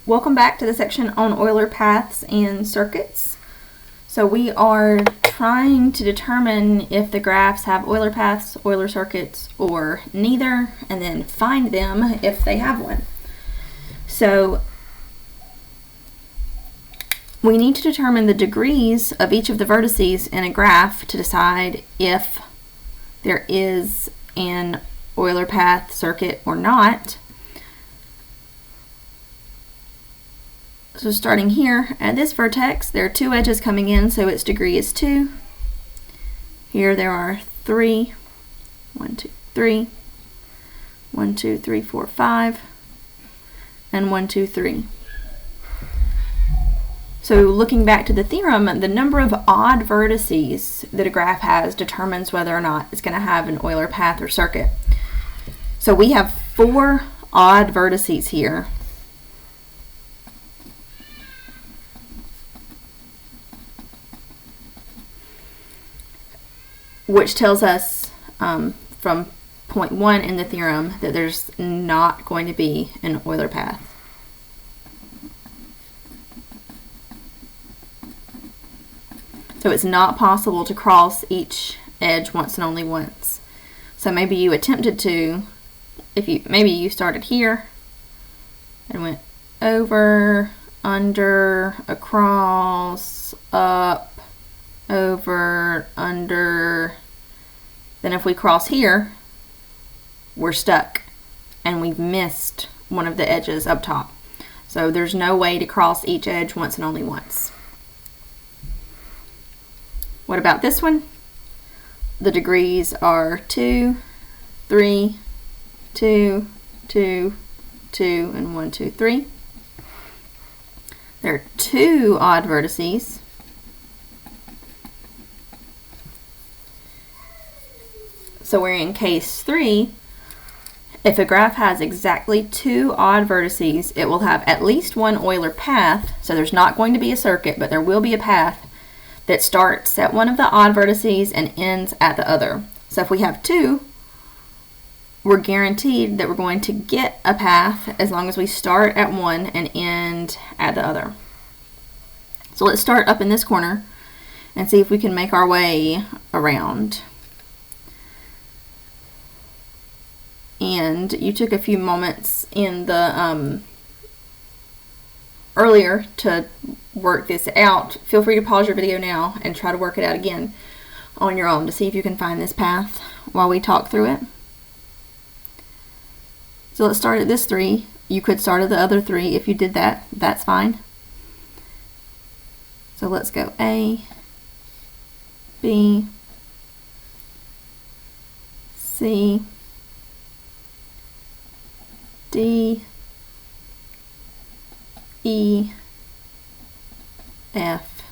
Welcome back to the section on Euler paths and circuits. So we are trying to determine if the graphs have Euler paths, Euler circuits, or neither, and then find them if they have one. So we need to determine the degrees of each of the vertices in a graph to decide if there is an Euler path, circuit, or not. So starting here at this vertex, there are two edges coming in, so its degree is 2. Here there are 3, 1, 2, 3, 1, 2, 3, 4, 5, and 1, 2, 3. So looking back to the theorem, the number of odd vertices that a graph has determines whether or not it's going to have an Euler path or circuit. So we have 4 odd vertices here. Which tells us from point 1 in the theorem that there's not going to be an Euler path. So it's not possible to cross each edge once and only once. So maybe you attempted to, maybe you started here and went over, under, across, up, over, under. Then if we cross here, we're stuck and we've missed one of the edges up top. So there's no way to cross each edge once and only once. What about this one? The degrees are 2, 3, 2, 2, 2, and 1, 2, 3. There are 2 odd vertices. So we're in case 3. If a graph has exactly 2 odd vertices, it will have at least one Euler path. So there's not going to be a circuit, but there will be a path that starts at one of the odd vertices and ends at the other. So if we have 2, we're guaranteed that we're going to get a path as long as we start at one and end at the other. So let's start up in this corner and see if we can make our way around. And you took a few moments in the earlier to work this out. Feel free to pause your video now and try to work it out again on your own to see if you can find this path while we talk through it. So let's start at this 3. You could start at the other 3 if you did that. That's fine. So let's go A, B, C, D, E, F,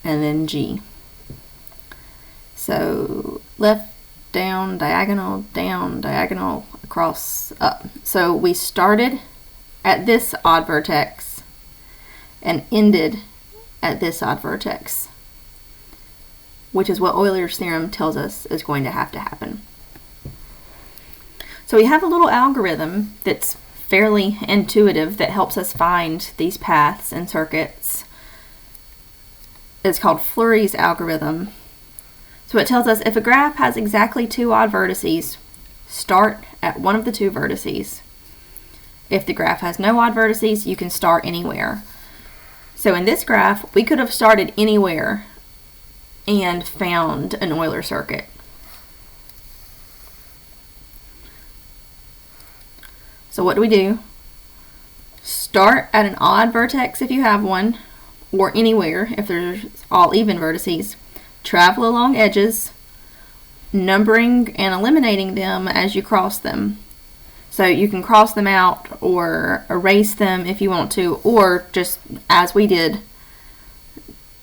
and then G. So left, down, diagonal, across, up. So we started at this odd vertex and ended at this odd vertex, which is what Euler's theorem tells us is going to have to happen. So we have a little algorithm that's fairly intuitive that helps us find these paths and circuits. It's called Fleury's algorithm. So it tells us if a graph has exactly 2 odd vertices, start at one of the 2 vertices. If the graph has no odd vertices, you can start anywhere. So in this graph, we could have started anywhere and found an Euler circuit. So what do? Start at an odd vertex if you have one, or anywhere if there's all even vertices. Travel along edges, numbering and eliminating them as you cross them. So you can cross them out or erase them if you want to, or just as we did,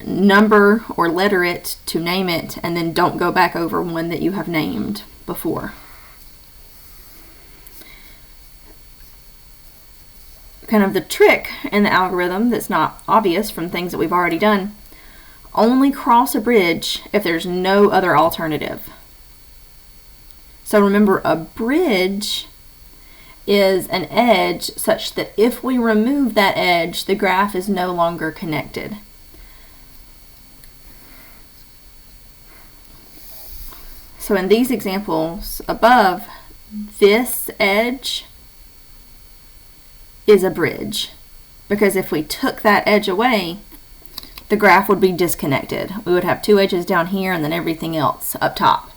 number or letter it to name it, and then don't go back over one that you have named before. Kind of the trick in the algorithm that's not obvious from things that we've already done: only cross a bridge if there's no other alternative. So remember, a bridge is an edge such that if we remove that edge, the graph is no longer connected. So in these examples above, this edge is a bridge, because if we took that edge away, the graph would be disconnected. We would have two edges down here and then everything else up top.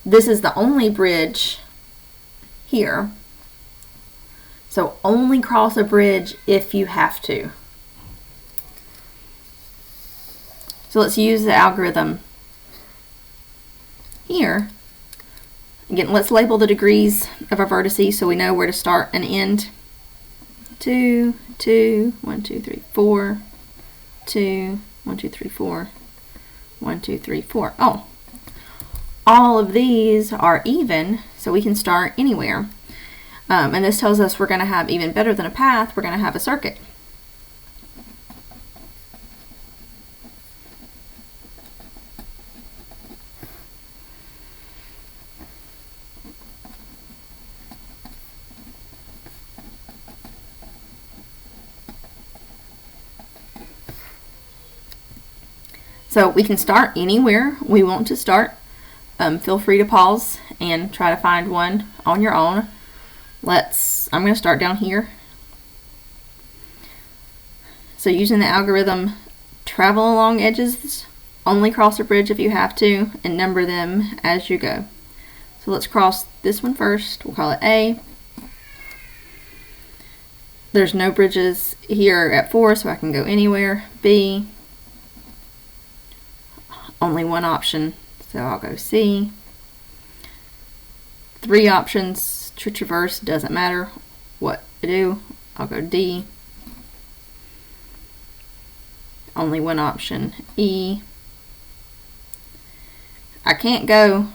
This is the only bridge here. So only cross a bridge if you have to. So let's use the algorithm here. Again, let's label the degrees of our vertices so we know where to start and end. 2, 2, 1, 2, 3, 4, 2, 1, 2, 3, 4, 1, 2, 3, 4. Oh, all of these are even, so we can start anywhere. And this tells us we're going to have, even better than a path, we're going to have a circuit. So we can start anywhere we want to start. Feel free to pause and try to find one on your own. I'm going to start down here. So using the algorithm, travel along edges, only cross a bridge if you have to, and number them as you go. So let's cross this one first. We'll call it A. There's no bridges here at 4, so I can go anywhere. B. Only one option, so I'll go C. 3 options to traverse, doesn't matter what to do. I'll go D. Only one option, E. I can't go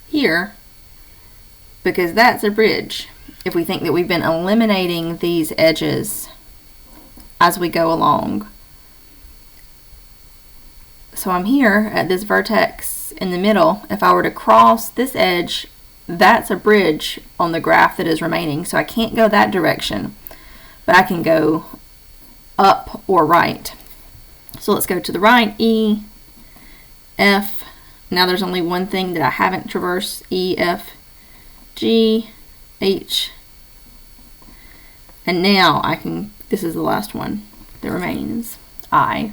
here because that's a bridge. If we think that we've been eliminating these edges as we go along. So I'm here at this vertex in the middle. If I were to cross this edge, that's a bridge on the graph that is remaining. So I can't go that direction, but I can go up or right. So let's go to the right, E, F. Now there's only one thing that I haven't traversed, E, F, G, H. And now I can, this is the last one that remains, I.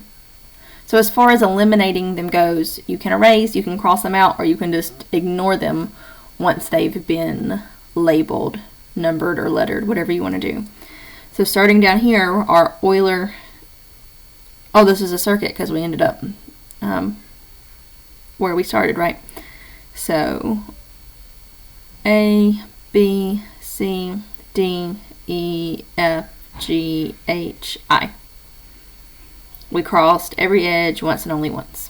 So as far as eliminating them goes, you can erase, you can cross them out, or you can just ignore them once they've been labeled, numbered, or lettered, whatever you want to do. So starting down here, our Euler, oh, this is a circuit because we ended up where we started, right? So A, B, C, D, E, F, G, H, I. We crossed every edge once and only once.